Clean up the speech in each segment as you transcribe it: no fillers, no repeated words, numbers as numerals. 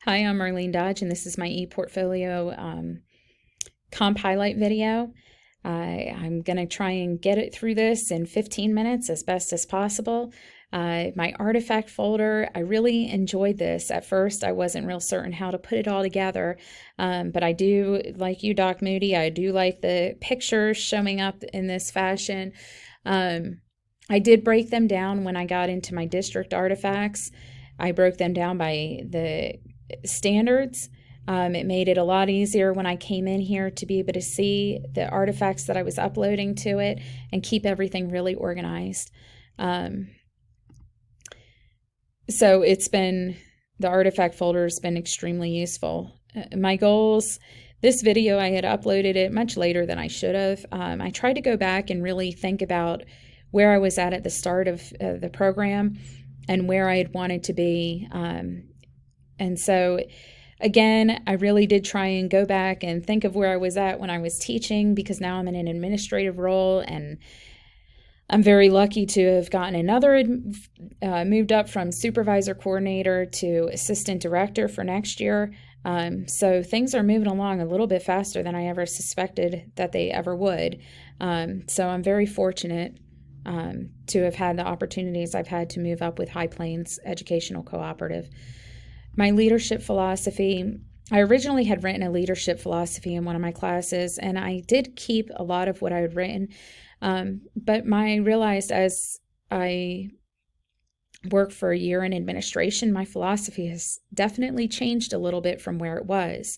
Hi, I'm Marlene Dodge, and this is my ePortfolio comp highlight video. I'm going to try and get it through this in 15 minutes as best as possible. My artifact folder, I really enjoyed this. At first, I wasn't real certain how to put it all together, but I do, like you, Doc Moody, I do like the pictures showing up in this fashion. I did break them down when I got into my district artifacts. I broke them down by the standards. It made it a lot easier when I came in here to be able to see the artifacts that I was uploading to it and keep everything really organized. So the artifact folder has been extremely useful. My goals, this video, I had uploaded it much later than I should have. I tried to go back and really think about where I was at the start of the program and where I had wanted to be. And so, again, I really did try and go back and think of where I was at when I was teaching, because now I'm in an administrative role, and I'm very lucky to have gotten another, moved up from supervisor coordinator to assistant director for next year. So things are moving along a little bit faster than I ever suspected that they ever would. So I'm very fortunate to have had the opportunities I've had to move up with High Plains Educational Cooperative. My leadership philosophy, I originally had written a leadership philosophy in one of my classes, and I did keep a lot of what I had written. But I realized as I worked for a year in administration, my philosophy has definitely changed a little bit from where it was.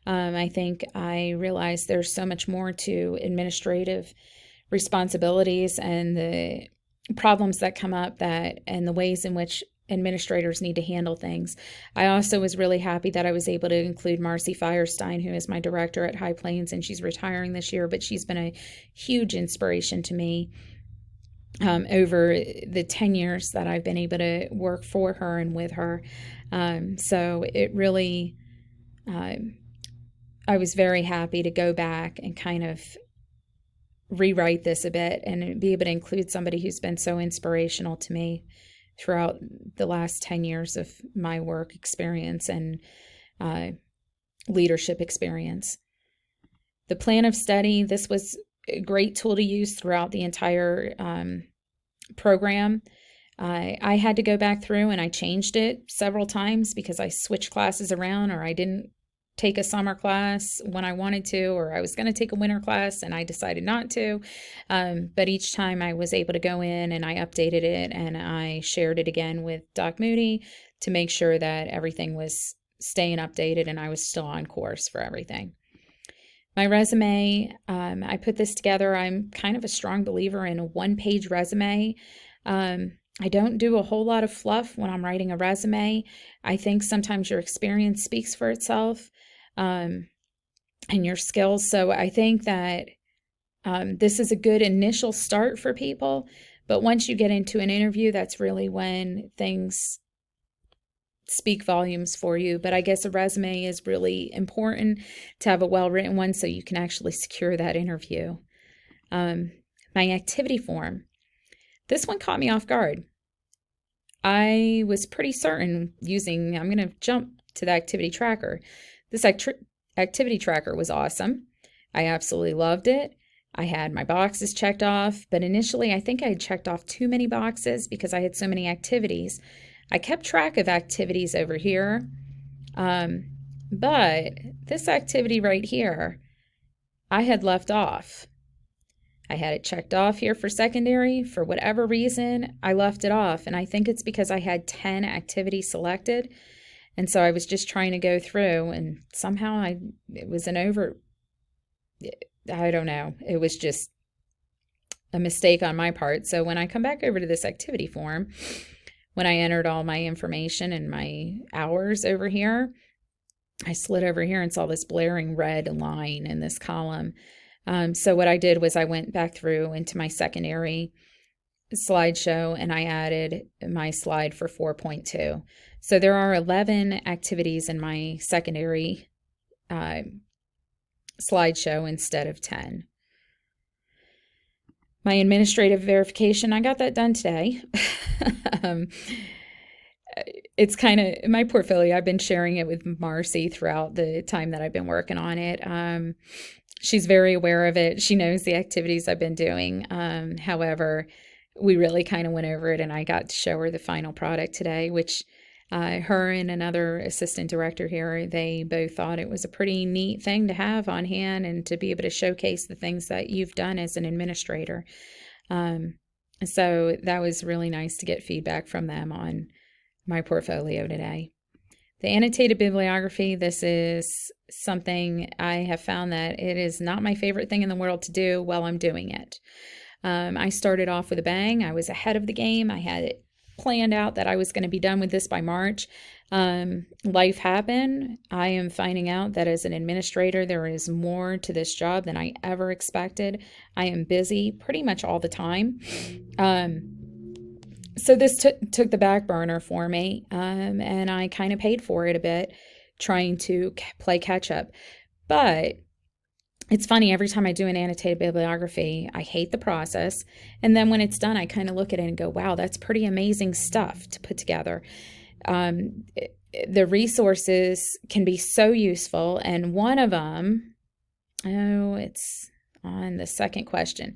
I think I realized there's so much more to administrative responsibilities and the problems that come up and the ways in which administrators need to handle things. I also was really happy that I was able to include Marcy Firestein, who is my director at High Plains, and she's retiring this year, but she's been a huge inspiration to me over the 10 years that I've been able to work for her and with her. So it really, I was very happy to go back and kind of rewrite this a bit and be able to include somebody who's been so inspirational to me throughout the last 10 years of my work experience and leadership experience. The plan of study, this was a great tool to use throughout the entire program. I had to go back through and I changed it several times because I switched classes around, or I didn't take a summer class when I wanted to, or I was going to take a winter class and I decided not to. But each time I was able to go in and I updated it and I shared it again with Doc Moody to make sure that everything was staying updated and I was still on course for everything. My resume, I put this together. I'm kind of a strong believer in a one-page resume. I don't do a whole lot of fluff when I'm writing a resume. I think sometimes your experience speaks for itself, and your skills. So I think that this is a good initial start for people. But once you get into an interview, that's really when things speak volumes for you. But I guess a resume is really important to have a well-written one so you can actually secure that interview. My activity form. This one caught me off guard. I was pretty certain I'm going to jump to the activity tracker. This activity tracker was awesome. I absolutely loved it. I had my boxes checked off, but initially I think I had checked off too many boxes because I had so many activities. I kept track of activities over here, but this activity right here, I had left off. I had it checked off here for secondary. For whatever reason, I left it off, and I think it's because I had 10 activities selected, and so I was just trying to go through, and somehow it was I don't know, it was just a mistake on my part. So when I come back over to this activity form, when I entered all my information and my hours over here, I slid over here and saw this blaring red line in this column. So what I did was I went back through into my secondary slideshow and I added my slide for 4.2. So there are 11 activities in my secondary slideshow instead of 10. My administrative verification, I got that done today. it's kind of my portfolio. I've been sharing it with Marcy throughout the time that I've been working on it. She's very aware of it. She knows the activities I've been doing. However, we really kind of went over it, and I got to show her the final product today, which her and another assistant director here, they both thought it was a pretty neat thing to have on hand and to be able to showcase the things that you've done as an administrator. So that was really nice to get feedback from them on my portfolio today. The annotated bibliography, this is something I have found that it is not my favorite thing in the world to do while I'm doing it. I started off with a bang. I was ahead of the game. I had it planned out that I was going to be done with this by March. Life happened. I am finding out that as an administrator, there is more to this job than I ever expected. I am busy pretty much all the time. So this took the back burner for me, and I kind of paid for it a bit, trying to play catch up. But it's funny, every time I do an annotated bibliography, I hate the process. And then when it's done, I kind of look at it and go, wow, that's pretty amazing stuff to put together. The resources can be so useful. And one of them, it's on the second question.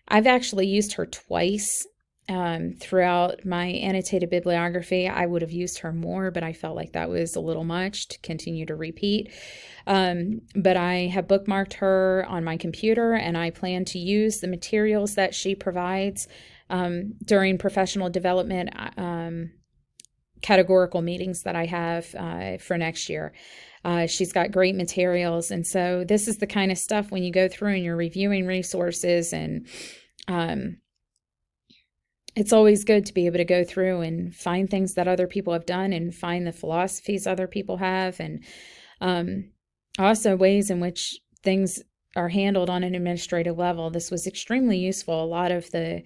I've actually used her twice throughout my annotated bibliography. I would have used her more, but I felt like that was a little much to continue to repeat. But I have bookmarked her on my computer, and I plan to use the materials that she provides during professional development categorical meetings that I have for next year. She's got great materials. And so this is the kind of stuff when you go through and you're reviewing resources, and it's always good to be able to go through and find things that other people have done and find the philosophies other people have, and also ways in which things are handled on an administrative level. This was extremely useful. A lot of the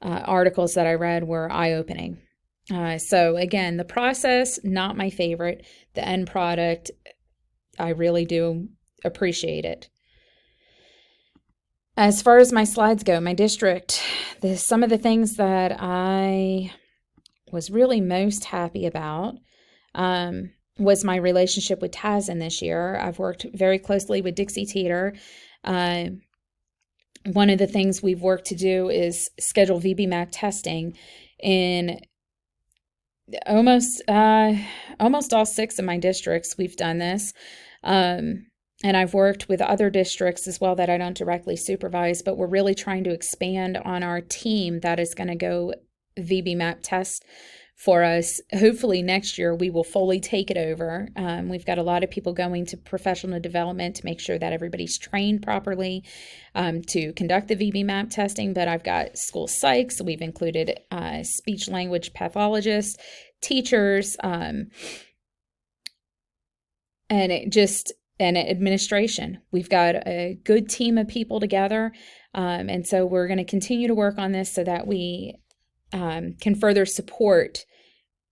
articles that I read were eye-opening. So again, the process, not my favorite. The end product, I really do appreciate it. As far as my slides go, my district, some of the things that I was really most happy about was my relationship with TASN this year. I've worked very closely with Dixie Teeter. One of the things we've worked to do is schedule VB-MAP testing in almost all 6 of my districts. We've done this. And I've worked with other districts as well that I don't directly supervise, but we're really trying to expand on our team that is going to go VB-MAP test for us. Hopefully next year we will fully take it over. We've got a lot of people going to professional development to make sure that everybody's trained properly to conduct the VB-MAP testing, but I've got school psychs. We've included speech language pathologists, teachers, and administration. We've got a good team of people together, and so we're going to continue to work on this so that we can further support.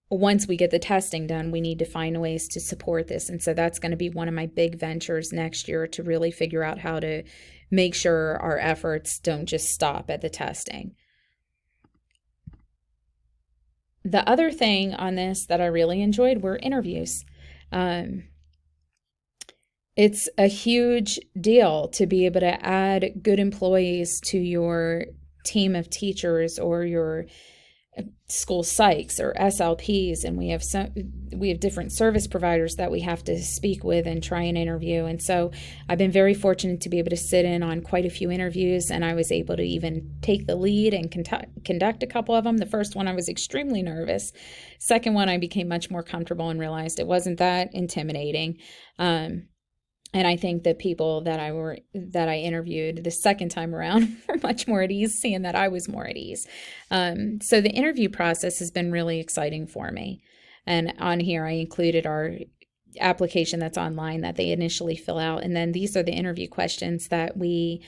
Once we get the testing done, we need to find ways to support this, and so that's going to be one of my big ventures next year, to really figure out how to make sure our efforts don't just stop at the testing. The other thing on this that I really enjoyed were interviews. It's a huge deal to be able to add good employees to your team of teachers or your school psychs or SLPs, and we have different service providers that we have to speak with and try and interview. And so I've been very fortunate to be able to sit in on quite a few interviews, and I was able to even take the lead and conduct a couple of them. The first one I was extremely nervous. Second one I became much more comfortable and realized it wasn't that intimidating. And I think the people that I interviewed the second time around were much more at ease, seeing that I was more at ease. So the interview process has been really exciting for me. And on here, I included our application that's online that they initially fill out. And then these are the interview questions that we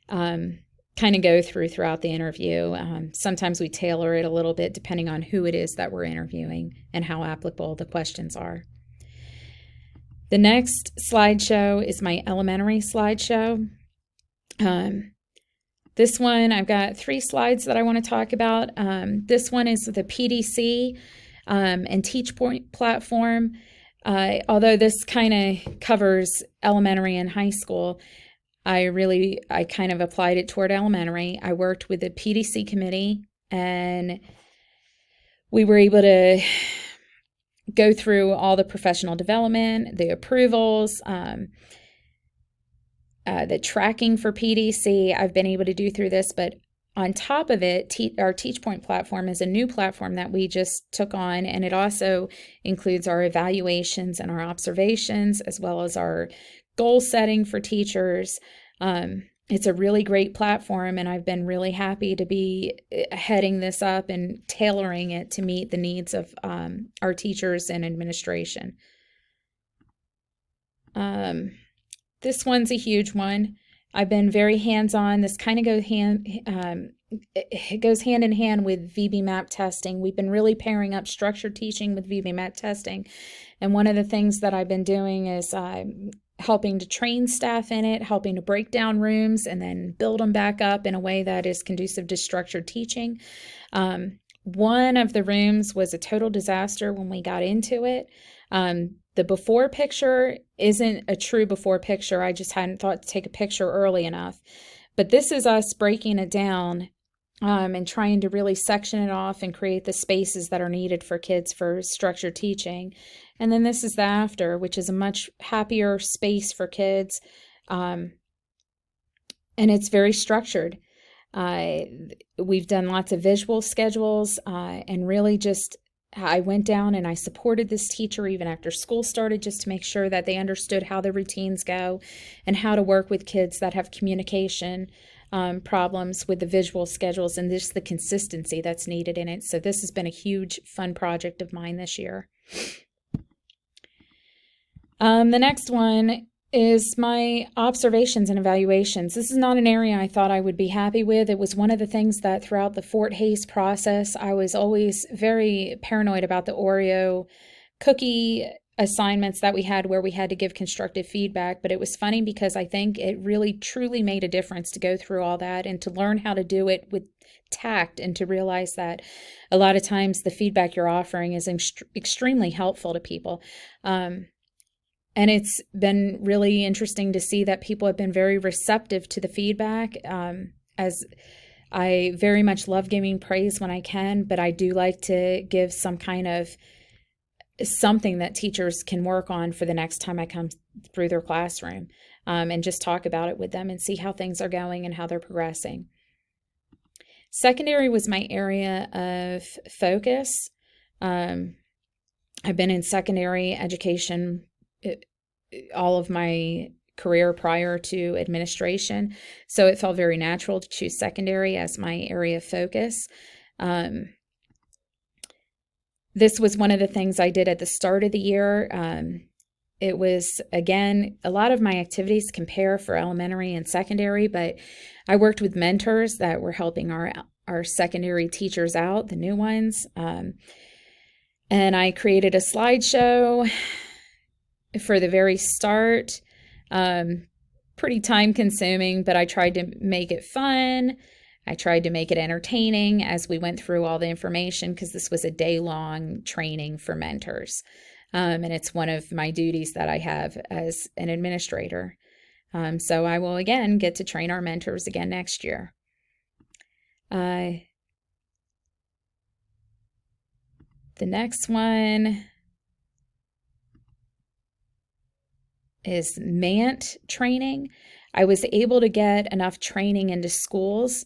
kind of go throughout the interview. Sometimes we tailor it a little bit depending on who it is that we're interviewing and how applicable the questions are. The next slideshow is my elementary slideshow. This one, I've got 3 slides that I want to talk about. This one is the PDC. and TeachPoint platform. Although this kind of covers elementary and high school, I kind of applied it toward elementary. I worked with the PDC committee, and we were able to go through all the professional development, the approvals, the tracking for PDC. I've been able to do through this, but on top of it, our TeachPoint platform is a new platform that we just took on, and it also includes our evaluations and our observations, as well as our goal setting for teachers. It's a really great platform, and I've been really happy to be heading this up and tailoring it to meet the needs of our teachers and administration. This one's a huge one. I've been very hands-on. This kind of goes hand in hand with VB-MAP testing. We've been really pairing up structured teaching with VB-MAP testing. And one of the things that I've been doing is helping to train staff in it, helping to break down rooms and then build them back up in a way that is conducive to structured teaching. One of the rooms was a total disaster when we got into it. The before picture isn't a true before picture. I just hadn't thought to take a picture early enough. But this is us breaking it down and trying to really section it off and create the spaces that are needed for kids for structured teaching. And then this is the after, which is a much happier space for kids. And it's very structured. We've done lots of visual schedules and really just I went down and I supported this teacher even after school started, just to make sure that they understood how the routines go and how to work with kids that have communication problems with the visual schedules and just the consistency that's needed in it. So this has been a huge fun project of mine this year. The next one is my observations and evaluations. This is not an area I thought I would be happy with. It was one of the things that throughout the Fort Hays process, I was always very paranoid about the Oreo cookie assignments that we had where we had to give constructive feedback. But it was funny because I think it really truly made a difference to go through all that and to learn how to do it with tact and to realize that a lot of times the feedback you're offering is extremely helpful to people. And it's been really interesting to see that people have been very receptive to the feedback, as I very much love giving praise when I can, but I do like to give some kind of something that teachers can work on for the next time I come through their classroom, and just talk about it with them and see how things are going and how they're progressing. Secondary was my area of focus. I've been in secondary education all of my career prior to administration, so it felt very natural to choose secondary as my area of focus. This was one of the things I did at the start of the year. It was, again, a lot of my activities compare for elementary and secondary, but I worked with mentors that were helping our secondary teachers out, the new ones, and I created a slideshow for the very start. Pretty time consuming, but I tried to make it fun. I tried to make it entertaining as we went through all the information, because this was a day-long training for mentors. And it's one of my duties that I have as an administrator. So I will again get to train our mentors again next year. The next one is MANT training. I was able to get enough training into schools.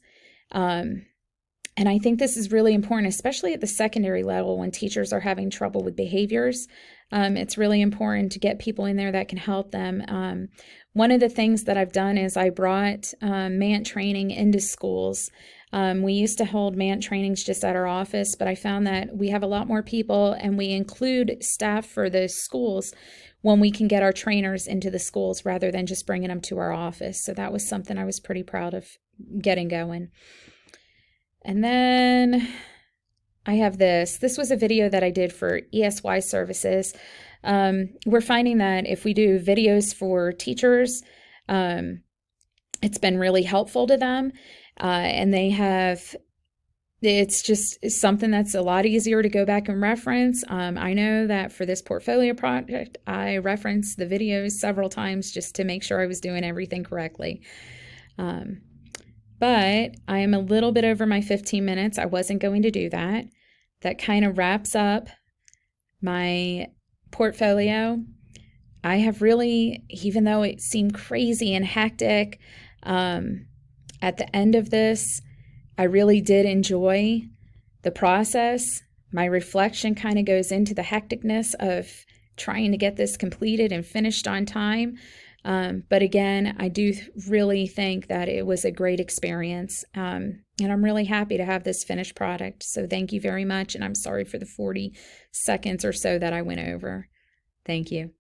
And I think this is really important, especially at the secondary level when teachers are having trouble with behaviors. It's really important to get people in there that can help them. One of the things that I've done is I brought MANT training into schools. We used to hold MANT trainings just at our office, but I found that we have a lot more people and we include staff for the schools when we can get our trainers into the schools rather than just bringing them to our office. So that was something I was pretty proud of getting going. And then I have this. This was a video that I did for ESY services. We're finding that if we do videos for teachers, it's been really helpful to them. And they have it's just something that's a lot easier to go back and reference. I know that for this portfolio project, I referenced the videos several times just to make sure I was doing everything correctly. But I am a little bit over my 15 minutes. I wasn't going to do that. That kind of wraps up my portfolio. I have really, even though it seemed crazy and hectic, at the end of this, I really did enjoy the process. My reflection kind of goes into the hecticness of trying to get this completed and finished on time. But again, I do really think that it was a great experience. And I'm really happy to have this finished product. So thank you very much. And I'm sorry for the 40 seconds or so that I went over. Thank you.